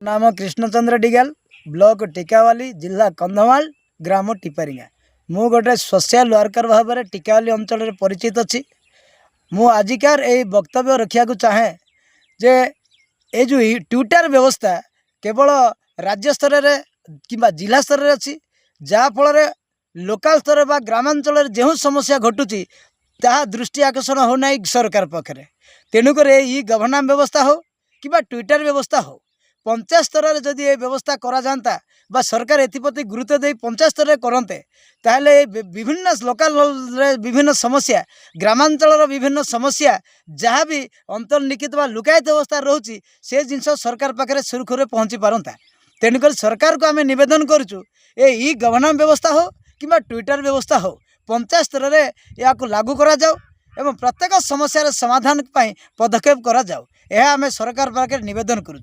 नाम कृष्णचंद्र डिगाल ब्लॉक टिकावाली जिला कंधमाल ग्राम टिपारिंगा। मु गोटे सोशल वर्कर भाव में टिकावाली अंचल परिचित अच्छी। मु आजिकार ए वक्तव्य रखा चाहे जे ये जो ट्विटर व्यवस्था केवल राज्य स्तर में कि जिला स्तर में अच्छी जहाँफल लोकाल स्तर बा ग्रामांचल जो समस्या घटुची ताहा दृष्टि आकर्षण होना सरकार पाखे। तेणुक ये गवर्नांस व्यवस्था हो कि ट्विटर व्यवस्था हो पंचायत स्तर में जदि ये व्यवस्था करा जाता बा सरकार एप्रति गुरुत्व दे पंचायत स्तर में करते ताहले विभिन्न लोकाल विभिन्न समस्या ग्रामांचल विभिन्न समस्या जहाँ भी अंतर्निहित बा लुकायित अवस्था रोचे से जिनस सरकार पाखे सुरखुरे पहुँची पारता। तेणुक सरकार को आम नवेदन करुँ ई गवर्नांस व्यवस्था हो कि ट्विटर व्यवस्था हो पंचायत स्तर में या लागू करा जाओ एवं प्रत्येक समस्या समाधान पदक्षेप करा जाओ। यह आम सरकार पाखे नवेदन करुँ।